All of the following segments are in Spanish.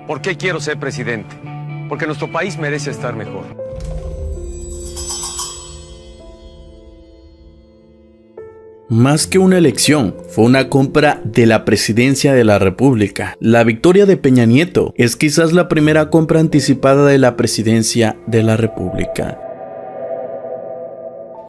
¿Por qué quiero ser presidente? Porque nuestro país merece estar mejor. Más que una elección, fue una compra de la presidencia de la República. La victoria de Peña Nieto es quizás la primera compra anticipada de la presidencia de la República.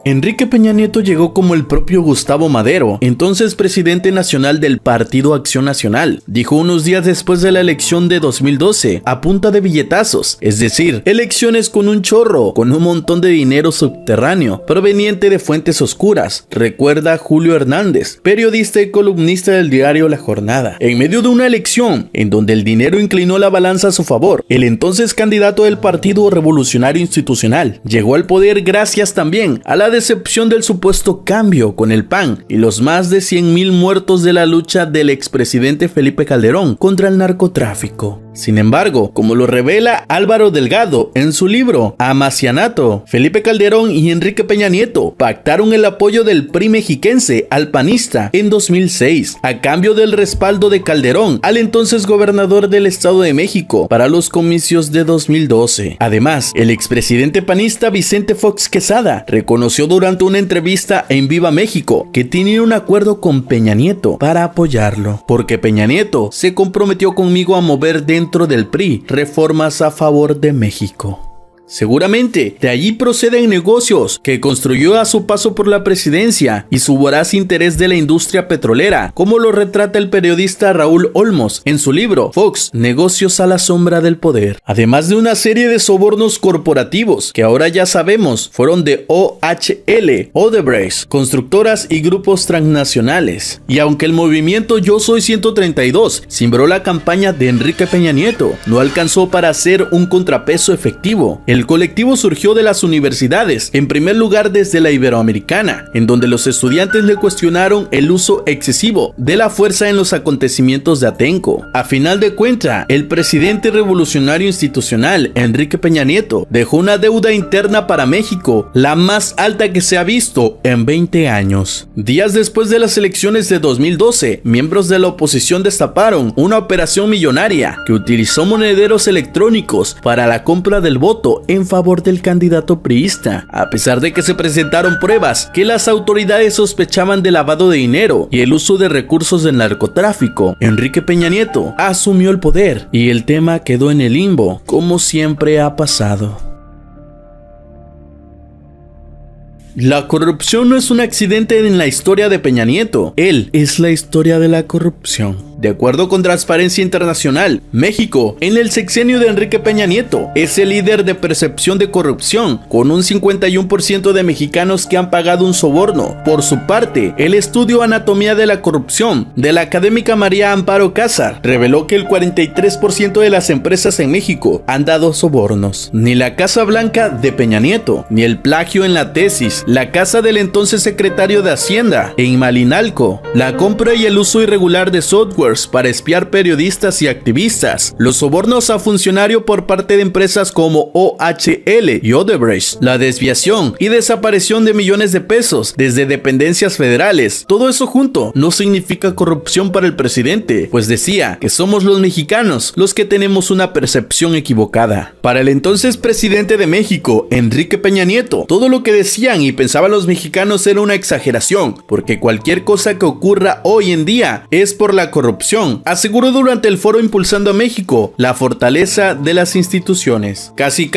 Enrique Peña Nieto llegó como el propio Gustavo Madero, entonces presidente nacional del Partido Acción Nacional. Dijo unos días después de la elección de 2012, a punta de billetazos, es decir, elecciones con un chorro, con un montón de dinero subterráneo, proveniente de fuentes oscuras, recuerda Julio Hernández, periodista y columnista del diario La Jornada. En medio de una elección, en donde el dinero inclinó la balanza a su favor, el entonces candidato del Partido Revolucionario Institucional llegó al poder gracias también a la decepción del supuesto cambio con el PAN y los más de 100,000 muertos de la lucha del expresidente Felipe Calderón contra el narcotráfico. Sin embargo, como lo revela Álvaro Delgado en su libro Amacianato, Felipe Calderón y Enrique Peña Nieto pactaron el apoyo del PRI mexiquense al panista en 2006, a cambio del respaldo de Calderón al entonces gobernador del Estado de México para los comicios de 2012. Además, el expresidente panista Vicente Fox Quesada reconoció durante una entrevista en Viva México que tenía un acuerdo con Peña Nieto para apoyarlo, porque Peña Nieto se comprometió conmigo a mover dentro del PRI reformas a favor de México. Seguramente de allí proceden negocios que construyó a su paso por la presidencia y su voraz interés de la industria petrolera, como lo retrata el periodista Raúl Olmos en su libro Fox, Negocios a la sombra del poder. Además de una serie de sobornos corporativos que ahora ya sabemos fueron de OHL, Odebrecht, constructoras y grupos transnacionales. Y aunque el movimiento Yo Soy 132 cimbró la campaña de Enrique Peña Nieto, no alcanzó para ser un contrapeso efectivo. El colectivo surgió de las universidades, en primer lugar desde la Iberoamericana, en donde los estudiantes le cuestionaron el uso excesivo de la fuerza en los acontecimientos de Atenco. A final de cuentas, el presidente revolucionario institucional, Enrique Peña Nieto, dejó una deuda interna para México, la más alta que se ha visto en 20 años. Días después de las elecciones de 2012, miembros de la oposición destaparon una operación millonaria que utilizó monederos electrónicos para la compra del voto en favor del candidato priista, a pesar de que se presentaron pruebas que las autoridades sospechaban de lavado de dinero y el uso de recursos del narcotráfico. Enrique Peña Nieto asumió el poder y el tema quedó en el limbo, como siempre ha pasado. La corrupción no es un accidente en la historia de Peña Nieto, él es la historia de la corrupción. De acuerdo con Transparencia Internacional, México, en el sexenio de Enrique Peña Nieto, es el líder de percepción de corrupción, con un 51% de mexicanos que han pagado un soborno. Por su parte, el estudio Anatomía de la Corrupción de la académica María Amparo Cázar reveló que el 43% de las empresas en México han dado sobornos. Ni la Casa Blanca de Peña Nieto, ni el plagio en la tesis, la casa del entonces secretario de Hacienda en Malinalco, la compra y el uso irregular de software para espiar periodistas y activistas, los sobornos a funcionario por parte de empresas como OHL y Odebrecht, la desviación y desaparición de millones de pesos desde dependencias federales. Todo eso junto no significa corrupción para el presidente, pues decía que somos los mexicanos los que tenemos una percepción equivocada. Para el entonces presidente de México, Enrique Peña Nieto, todo lo que decían y pensaban los mexicanos era una exageración, porque cualquier cosa que ocurra hoy en día es por la corrupción. Aseguró durante el foro Impulsando a México la fortaleza de las instituciones. Casi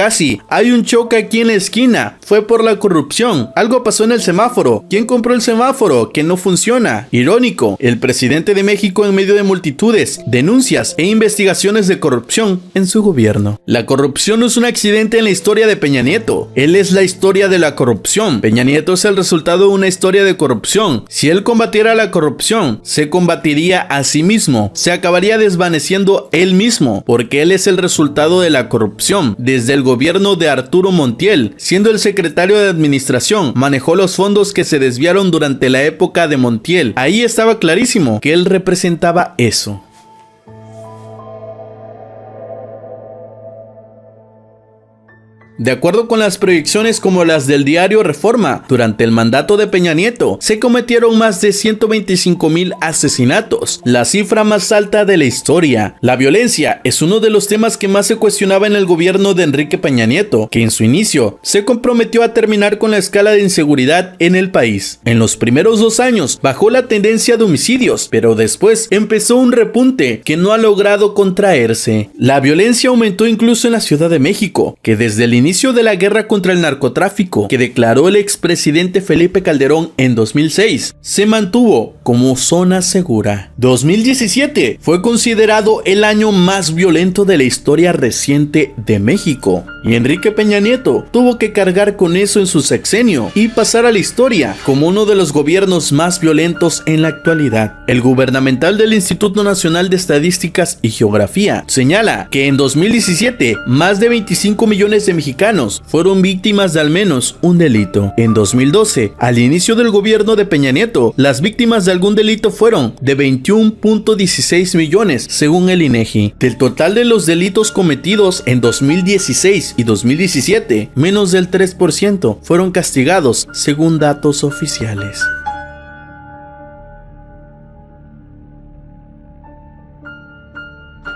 hay un choque aquí en la esquina, fue por la corrupción. Algo pasó en el semáforo. ¿Quién compró el semáforo? Que no funciona. Irónico, el presidente de México en medio de multitudes, denuncias e investigaciones de corrupción en su gobierno. La corrupción no es un accidente en la historia de Peña Nieto, él es la historia de la corrupción. Peña Nieto es el resultado de una historia de corrupción. Si él combatiera la corrupción, se combatiría a sí mismo, se acabaría desvaneciendo él mismo, porque él es el resultado de la corrupción. Desde el gobierno de Arturo Montiel, siendo el secretario de administración, manejó los fondos que se desviaron durante la época de Montiel. Ahí estaba clarísimo que él representaba eso. De acuerdo con las proyecciones como las del diario Reforma, durante el mandato de Peña Nieto se cometieron más de 125,000 asesinatos, la cifra más alta de la historia. La violencia es uno de los temas que más se cuestionaba en el gobierno de Enrique Peña Nieto, que en su inicio se comprometió a terminar con la escala de inseguridad en el país. En los primeros 2 años bajó la tendencia de homicidios, pero después empezó un repunte que no ha logrado contraerse. La violencia aumentó incluso en la Ciudad de México, que desde el inicio de la guerra contra el narcotráfico que declaró el expresidente Felipe Calderón en 2006, se mantuvo como zona segura. 2017 fue considerado el año más violento de la historia reciente de México, y Enrique Peña Nieto tuvo que cargar con eso en su sexenio y pasar a la historia como uno de los gobiernos más violentos en la actualidad. El gubernamental del Instituto Nacional de Estadísticas y Geografía señala que en 2017 más de 25 millones de mexicanos fueron víctimas de al menos un delito. En 2012, al inicio del gobierno de Peña Nieto, las víctimas de algún delito fueron de 21.16 millones según el INEGI. Del total de los delitos cometidos en 2016 y 2017, menos del 3% fueron castigados según datos oficiales.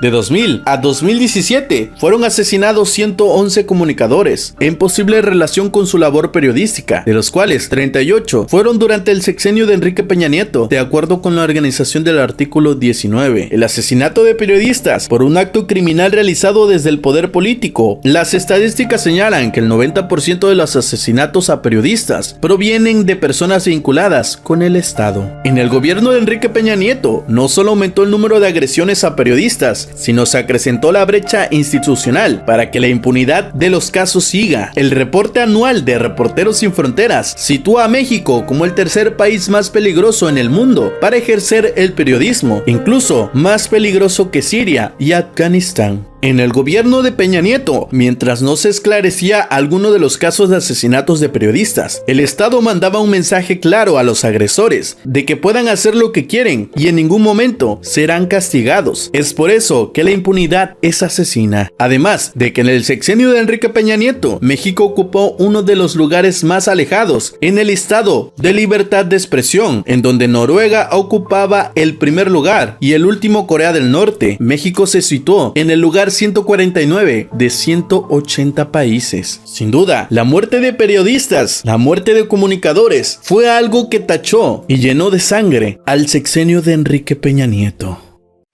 De 2000 a 2017 fueron asesinados 111 comunicadores en posible relación con su labor periodística, de los cuales 38 fueron durante el sexenio de Enrique Peña Nieto, de acuerdo con la organización del artículo 19. El asesinato de periodistas por un acto criminal realizado desde el poder político. Las estadísticas señalan que el 90% de los asesinatos a periodistas provienen de personas vinculadas con el Estado. En el gobierno de Enrique Peña Nieto no solo aumentó el número de agresiones a periodistas, sino se acrecentó la brecha institucional para que la impunidad de los casos siga. El reporte anual de Reporteros Sin Fronteras sitúa a México como el tercer país más peligroso en el mundo para ejercer el periodismo, incluso más peligroso que Siria y Afganistán. En el gobierno de Peña Nieto, mientras no se esclarecía alguno de los casos de asesinatos de periodistas, el Estado mandaba un mensaje claro a los agresores de que puedan hacer lo que quieren y en ningún momento serán castigados. Es por eso que la impunidad es asesina. Además de que en el sexenio de Enrique Peña Nieto, México ocupó uno de los lugares más alejados en el listado de libertad de expresión, en donde Noruega ocupaba el primer lugar y el último Corea del Norte. México se situó en el lugar 149 de 180 países. Sin duda, la muerte de periodistas, la muerte de comunicadores, fue algo que tachó y llenó de sangre al sexenio de Enrique Peña Nieto.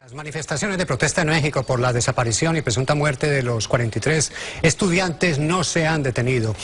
Las manifestaciones de protesta en México por la desaparición y presunta muerte de los 43 estudiantes no se han detenido.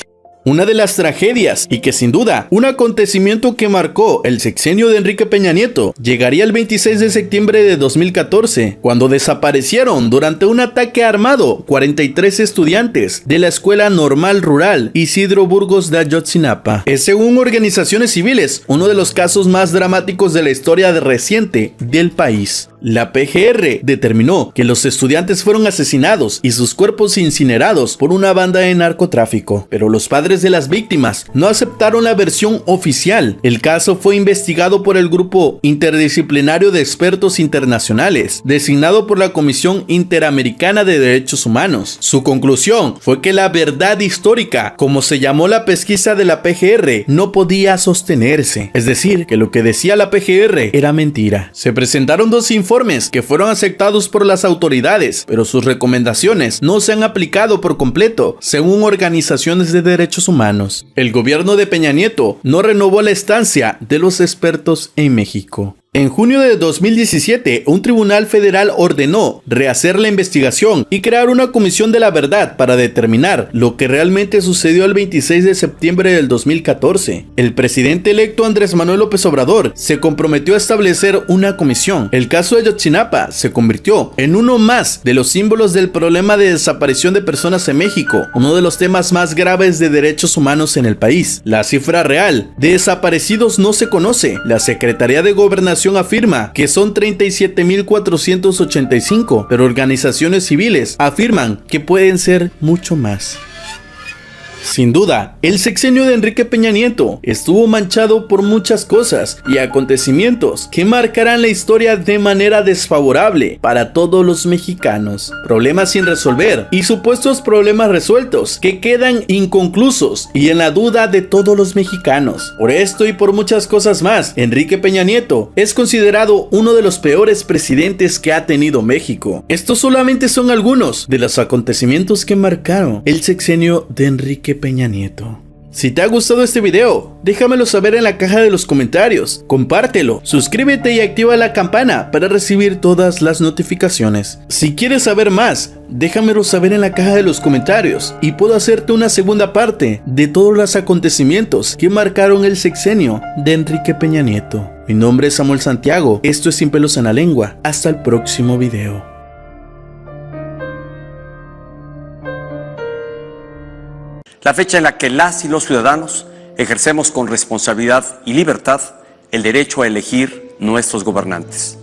Una de las tragedias, y que sin duda, un acontecimiento que marcó el sexenio de Enrique Peña Nieto, llegaría el 26 de septiembre de 2014, cuando desaparecieron durante un ataque armado 43 estudiantes de la Escuela Normal Rural Isidro Burgos de Ayotzinapa. Es, según organizaciones civiles, uno de los casos más dramáticos de la historia reciente del país. La PGR determinó que los estudiantes fueron asesinados y sus cuerpos incinerados por una banda de narcotráfico, pero los padres de las víctimas no aceptaron la versión oficial. El caso fue investigado por el Grupo Interdisciplinario de Expertos Internacionales, designado por la Comisión Interamericana de Derechos Humanos. Su conclusión fue que la verdad histórica, como se llamó la pesquisa de la PGR, no podía sostenerse, es decir, que lo que decía la PGR era mentira. Se presentaron 2 informes que fueron aceptados por las autoridades, pero sus recomendaciones no se han aplicado por completo, según organizaciones de derechos humanos. El gobierno de Peña Nieto no renovó la estancia de los expertos en México. En junio de 2017, un tribunal federal ordenó rehacer la investigación y crear una comisión de la verdad para determinar lo que realmente sucedió el 26 de septiembre del 2014. El presidente electo Andrés Manuel López Obrador se comprometió a establecer una comisión. El caso de Ayotzinapa se convirtió en uno más de los símbolos del problema de desaparición de personas en México, uno de los temas más graves de derechos humanos en el país. La cifra real de desaparecidos no se conoce. La Secretaría de Gobernación afirma que son 37.485, pero organizaciones civiles afirman que pueden ser mucho más. Sin duda, el sexenio de Enrique Peña Nieto estuvo manchado por muchas cosas y acontecimientos que marcarán la historia de manera desfavorable para todos los mexicanos. Problemas sin resolver y supuestos problemas resueltos que quedan inconclusos y en la duda de todos los mexicanos. Por esto y por muchas cosas más, Enrique Peña Nieto es considerado uno de los peores presidentes que ha tenido México. Estos solamente son algunos de los acontecimientos que marcaron el sexenio de Enrique Peña Nieto. Si te ha gustado este video, déjamelo saber en la caja de los comentarios, compártelo, suscríbete y activa la campana para recibir todas las notificaciones. Si quieres saber más, déjamelo saber en la caja de los comentarios y puedo hacerte una segunda parte de todos los acontecimientos que marcaron el sexenio de Enrique Peña Nieto. Mi nombre es Samuel Santiago, esto es Sin Pelos en la Lengua, hasta el próximo video. La fecha en la que las y los ciudadanos ejercemos con responsabilidad y libertad el derecho a elegir nuestros gobernantes.